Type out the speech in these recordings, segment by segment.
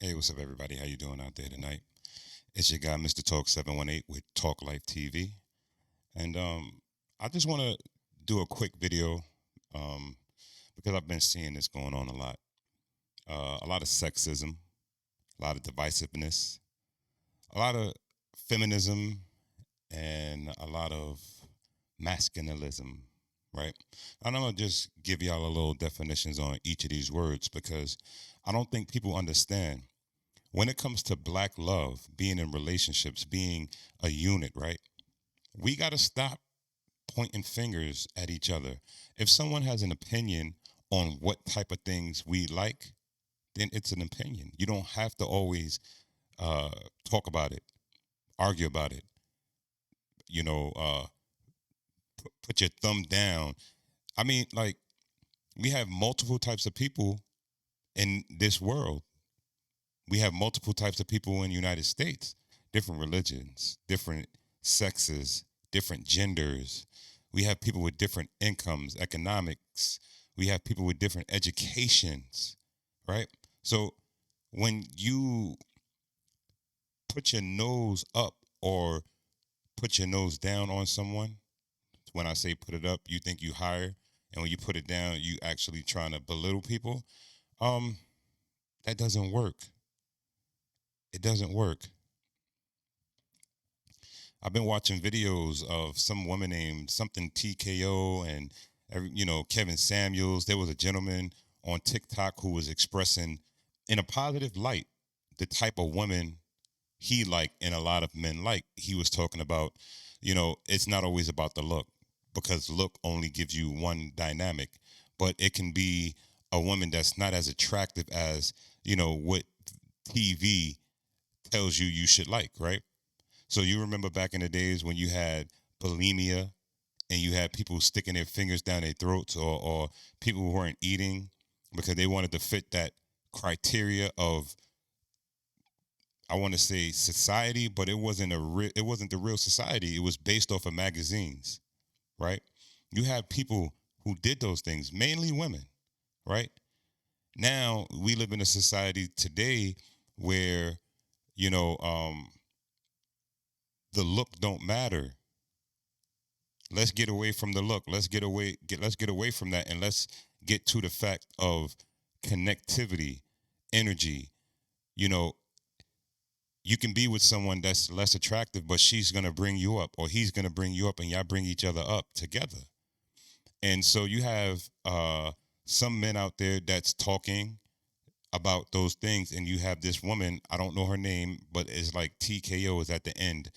Hey, what's up, everybody? How you doing out there tonight? It's your guy, Mr. Talk 718 with Talk Life TV, and I just want to do a quick video um, because I've been seeing this going on a lot. A lot of sexism, a lot of divisiveness, a lot of feminism, and a lot of masculinism. Right? And I'm gonna just give y'all a little definitions on each of these words because I don't think people understand when it comes to black love, being in relationships, being a unit, right? We got to stop pointing fingers at each other. If someone has an opinion on what type of things we like, then it's an opinion. You don't have to always uh, talk about it, argue about it, you know, put your thumb down. I mean, like, we have multiple types of people in this world. We have multiple types of people in the United States, different religions, different sexes, different genders. We have people with different incomes, economics. We have people with different educations, right? So when you put your nose up or put your nose down on someone, when I say put it up, you think you higher, and when you put it down, you actually trying to belittle people. Um, that doesn't work. It doesn't work. I've been watching videos of some woman named something TKO and Kevin Samuels. There was a gentleman on TikTok who was expressing in a positive light the type of woman he liked and a lot of men like. He was talking about, it's not always about the look because look only gives you one dynamic, but it can be a woman that's not as attractive as, what TV tells you should like, right? So you remember back in the days when you had bulimia and you had people sticking their fingers down their throats or people who weren't eating because they wanted to fit that criteria of I want to say society, but it wasn't the real society. It was based off of magazines, right? You had people who did those things, mainly women, right? Now we live in a society today where, you know, um, the look don't matter. Let's get away from the look. Let's get away from that and let's get to the fact of connectivity, energy. You know, you can be with someone that's less attractive, but she's gonna bring you up, or he's gonna bring you up, and y'all bring each other up together. And so you have some men out there that's talking about those things, and you have this woman. I don't know her name, but it's like TKO is at the end,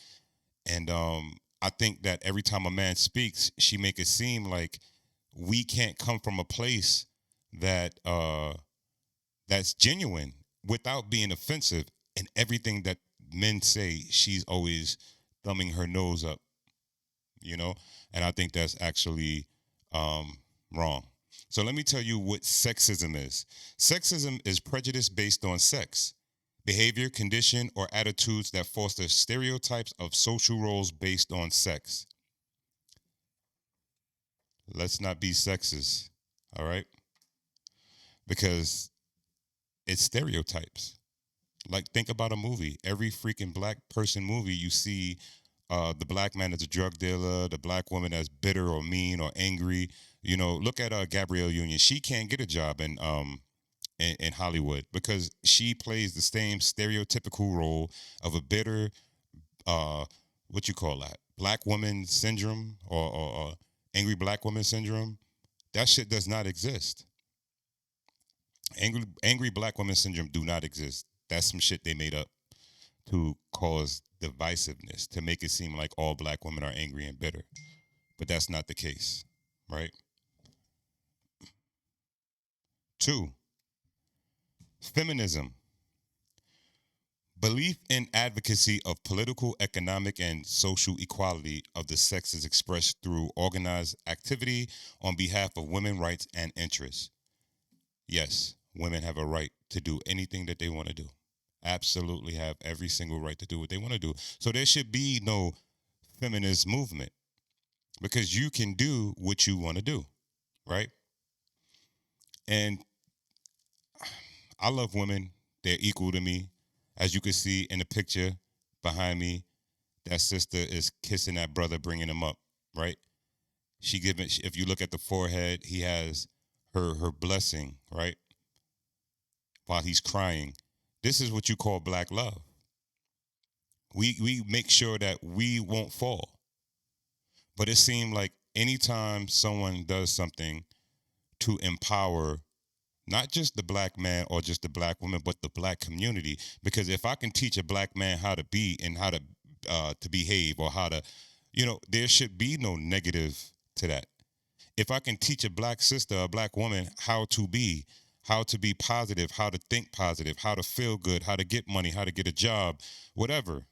and I think that every time a man speaks, she make it seem like we can't come from a place that that's genuine without being offensive. And everything that men say, she's always thumbing her nose up, you know. And I think that's actually wrong. So let me tell you what sexism is. Sexism is prejudice based on sex behavior, condition, or attitudes that foster stereotypes of social roles based on sex. Let's not be sexist, all right? Because it's stereotypes. Like, think about a movie. Every freaking black person movie, you see the black man as a drug dealer, the black woman as bitter or mean or angry. Look at Gabrielle Union. She can't get a job in Hollywood because she plays the same stereotypical role of a bitter uh what you call that black woman syndrome or angry black woman syndrome. That shit does not exist. Angry black woman syndrome do not exist. That's some shit they made up to cause divisiveness, to make it seem like all black women are angry and bitter, but that's not the case, right? Two, feminism. Belief in advocacy of political, economic, and social equality of the sexes expressed through organized activity on behalf of women's rights and interests. Yes, women have a right to do anything that they want to do. Absolutely have every single right to do what they want to do. So there should be no feminist movement because you can do what you want to do, right? And I love women. They're equal to me. As you can see in the picture behind me, that sister is kissing that brother, bringing him up, right? She giving. If you look at the forehead, he has her blessing, right? While he's crying. This is what you call black love. We make sure that we won't fall. But it seemed like anytime someone does something to empower not just the black man or just the black woman, but the black community. Because if I can teach a black man how to be and how to behave, or how to, there should be no negative to that. If I can teach a black sister, a black woman, how to be positive, how to think positive, how to feel good, how to get money, how to get a job, whatever,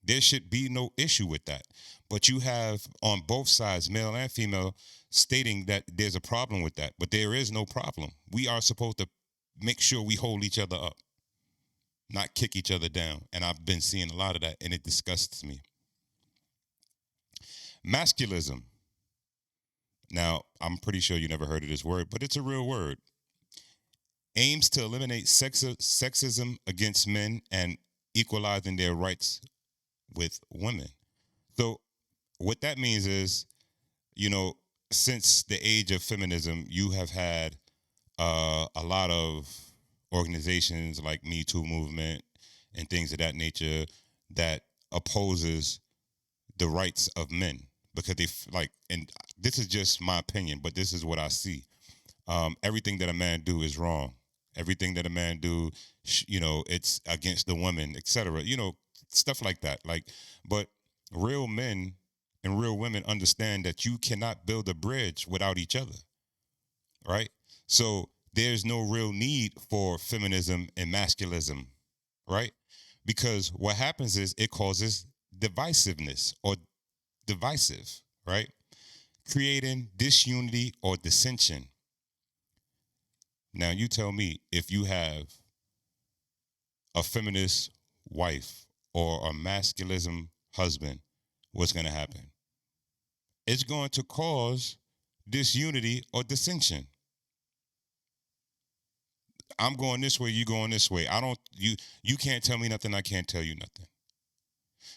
there should be no issue with that. But you have on both sides, male and female, stating that there's a problem with that. But there is no problem. We are supposed to make sure we hold each other up, not kick each other down. And I've been seeing a lot of that, and it disgusts me. Masculism. Now, I'm pretty sure you never heard of this word, but it's a real word. Aims to eliminate sexism against men and equalizing their rights with women. So what that means is, since the age of feminism, you have had a lot of organizations like Me Too movement and things of that nature that opposes the rights of men, because and this is just my opinion, but this is what I see. Everything that a man do is wrong. Everything that a man do, it's against the woman, etc. Stuff like that. But real men and real women understand that you cannot build a bridge without each other, right? So there's no real need for feminism and masculism, right? Because what happens is it causes divisiveness or divisive, right? Creating disunity or dissension. Now, you tell me, if you have a feminist wife or a masculism husband, what's going to happen? It's going to cause disunity or dissension. I'm going this way, you going this way. You can't tell me nothing, I can't tell you nothing.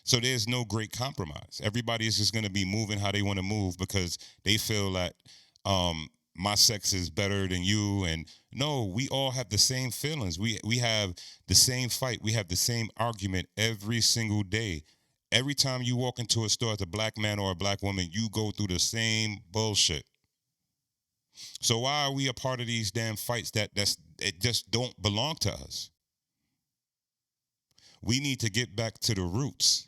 So there's no great compromise. Everybody is just going to be moving how they want to move because they feel that my sex is better than you. And no, we all have the same feelings. We have the same fight. We have the same argument every single day. Every time you walk into a store as a black man or a black woman, you go through the same bullshit. So why are we a part of these damn fights that it just don't belong to us? We need to get back to the roots.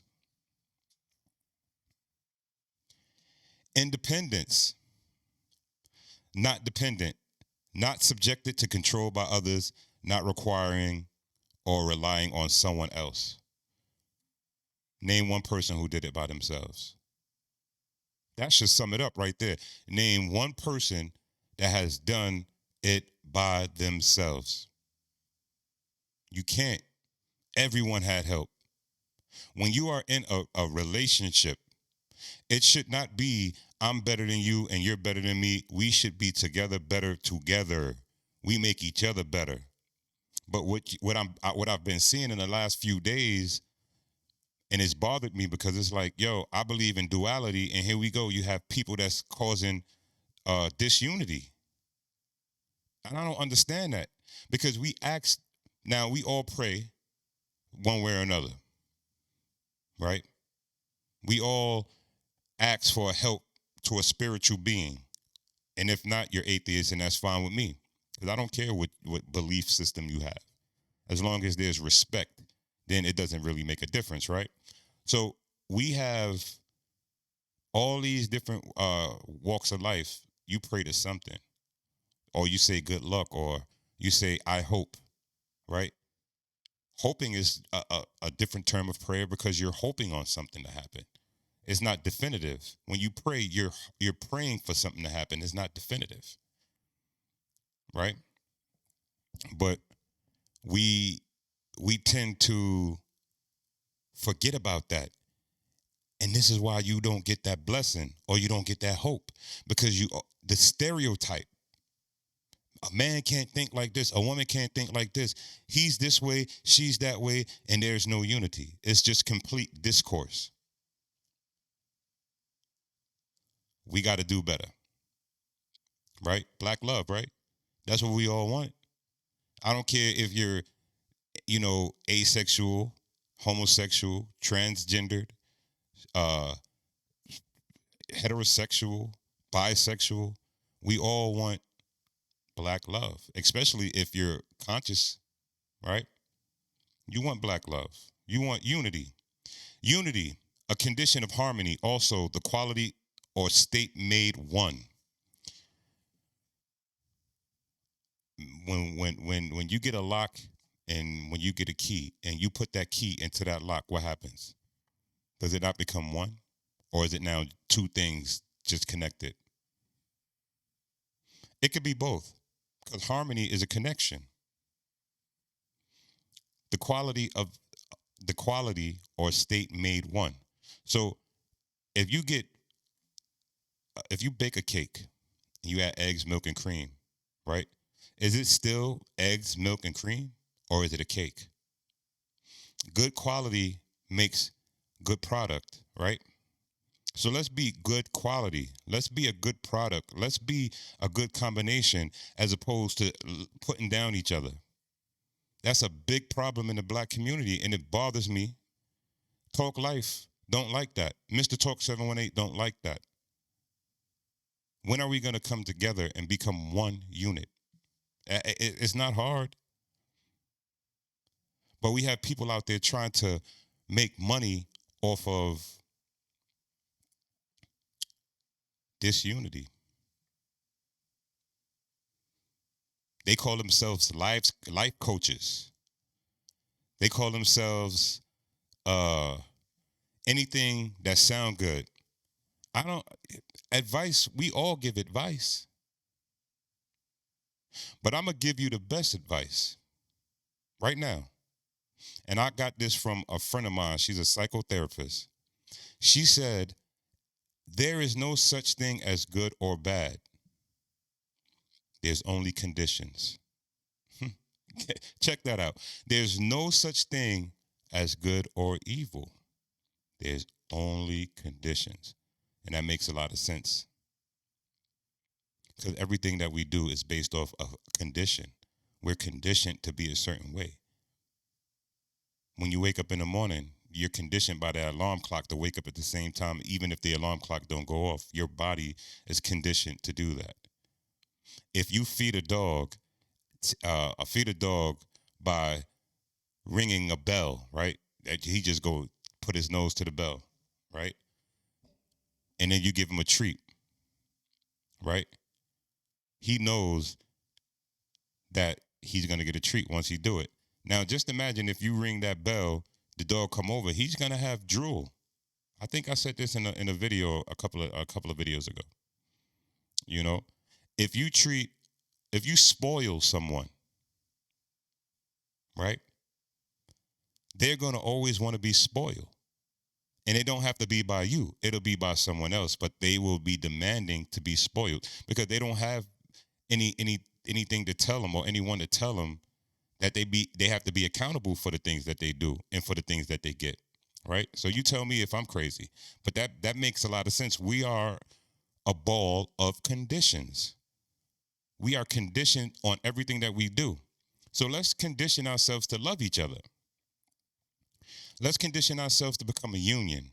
Independence, not dependent, not subjected to control by others, not requiring or relying on someone else. Name one person who did it by themselves. That should sum it up right there. Name one person that has done it by themselves. You can't. Everyone had help. When you are in a relationship, it should not be, I'm better than you and you're better than me. We should be together, better together. We make each other better. But what I've been seeing in the last few days, and it's bothered me because it's like, yo, I believe in duality, and here we go. You have people that's causing disunity. And I don't understand that, because now we all pray one way or another, right? We all ask for help to a spiritual being. And if not, you're atheist, and that's fine with me, because I don't care what belief system you have. As long as there's respect, then it doesn't really make a difference, right? So we have all these different walks of life. You pray to something, or you say good luck, or you say I hope, right? Hoping is a different term of prayer, because you're hoping on something to happen. It's not definitive. When you pray, you're praying for something to happen. It's not definitive, right? But we tend to forget about that. And this is why you don't get that blessing, or you don't get that hope, because the stereotype. A man can't think like this. A woman can't think like this. He's this way, she's that way, and there's no unity. It's just complete discourse. We got to do better, right? Black love, right? That's what we all want. I don't care if you're, asexual, homosexual, transgendered, uh, heterosexual, bisexual. We all want black love, especially if you're conscious, right? You want black love. You want unity. Unity, a condition of harmony, also the quality or state made one. When you get a lock and when you get a key and you put that key into that lock, what happens? Does it not become one? Or is it now two things just connected? It could be both, because harmony is a connection. The quality or state made one. So if you get if you bake a cake, you add eggs, milk, and cream, right? Is it still eggs, milk, and cream, or is it a cake? Good quality makes good product, right? So let's be good quality. Let's be a good product. Let's be a good combination as opposed to putting down each other. That's a big problem in the black community, and it bothers me. Talk Life don't like that. Mr. Talk 718 don't like that. When are we going to come together and become one unit? It's not hard, but we have people out there trying to make money off of disunity. They call themselves life coaches. They call themselves uh, anything that sound good. I don't advice. We all give advice, but I'm gonna give you the best advice right now. And I got this from a friend of mine. She's a psychotherapist. She said, there is no such thing as good or bad. There's only conditions. Check that out. There's no such thing as good or evil. There's only conditions. And that makes a lot of sense. Because everything that we do is based off of a condition. We're conditioned to be a certain way. When you wake up in the morning, you're conditioned by the alarm clock to wake up at the same time, even if the alarm clock don't go off. Your body is conditioned to do that. If you feed a dog, feed a dog by ringing a bell, right? He just go put his nose to the bell, right? And then you give him a treat, right? He knows that he's gonna get a treat once he do it. Now, just imagine if you ring that bell, the dog come over, he's gonna have drool. I think I said this in a video a couple of videos ago. You know, if you spoil someone, right? They're gonna always want to be spoiled. And it don't have to be by you. It'll be by someone else, but they will be demanding to be spoiled because they don't have anything to tell them or anyone to tell them that they have to be accountable for the things that they do and for the things that they get. Right? So you tell me if I'm crazy. But that makes a lot of sense. We are a ball of conditions. We are conditioned on everything that we do. So let's condition ourselves to love each other. Let's condition ourselves to become a union.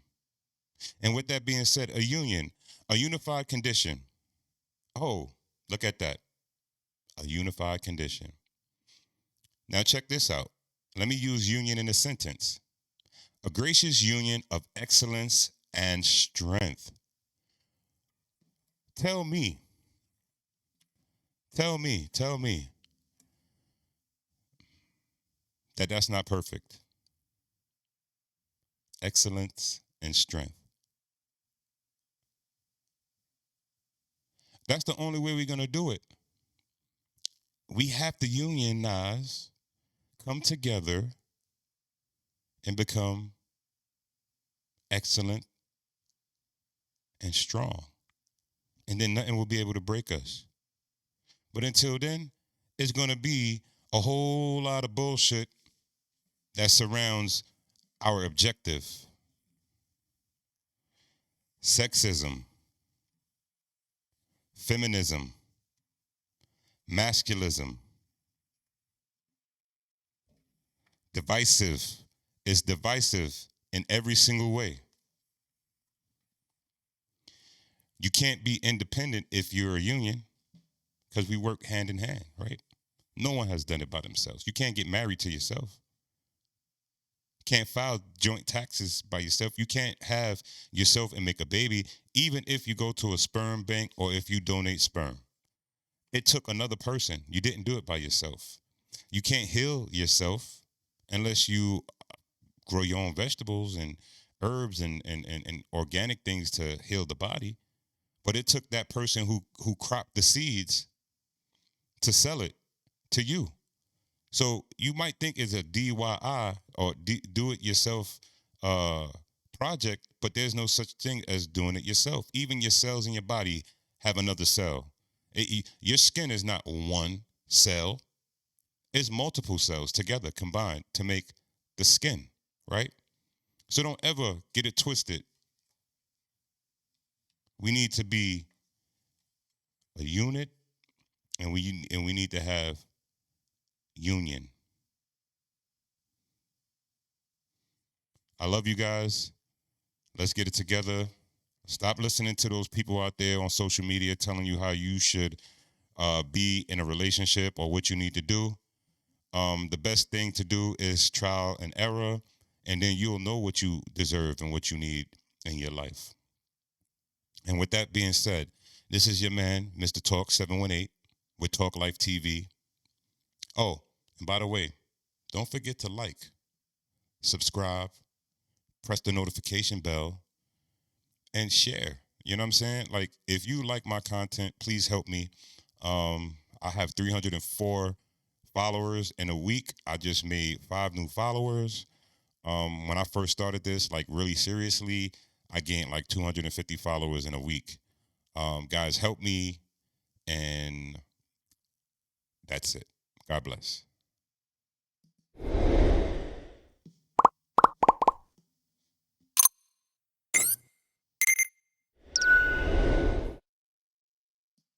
And with that being said, a union, a unified condition. Oh, look at that. A unified condition. Now check this out. Let me use union in a sentence. A gracious union of excellence and strength. Tell me that that's not perfect. Excellence and strength. That's the only way we're going to do it. We have to unionize, come together, and become excellent and strong. And then nothing will be able to break us. But until then, is going to be a whole lot of bullshit that surrounds our objective. Sexism, feminism, masculism, divisive, is divisive in every single way. You can't be independent if you're a union because we work hand in hand, right? No one has done it by themselves. You can't get married to yourself. You can't file joint taxes by yourself. You can't have yourself and make a baby, even if you go to a sperm bank or if you donate sperm. It took another person. You didn't do it by yourself. You can't heal yourself unless you grow your own vegetables and herbs and organic things to heal the body. But it took that person who cropped the seeds to sell it to you. So you might think it's a DIY or do it yourself project, but there's no such thing as doing it yourself. Even your cells in your body have another cell. Your skin is not one cell. It's multiple cells together combined to make the skin, right? So don't ever get it twisted. We need to be a unit, and we need to have union. I love you guys. Let's get it together. Stop listening to those people out there on social media telling you how you should be in a relationship or what you need to do. The best thing to do is trial and error, and then you'll know what you deserve and what you need in your life. And with that being said, this is your man, Mr. Talk 718 with Talk Life TV. Oh, and by the way, don't forget to like, subscribe, press the notification bell, and share. You know what I'm saying? Like, if you like my content, please help me. I have 304 followers in a week. I just made 5 new followers. When I first started this, like really seriously, I gained like 250 followers in a week. Guys, help me, and that's it. God bless.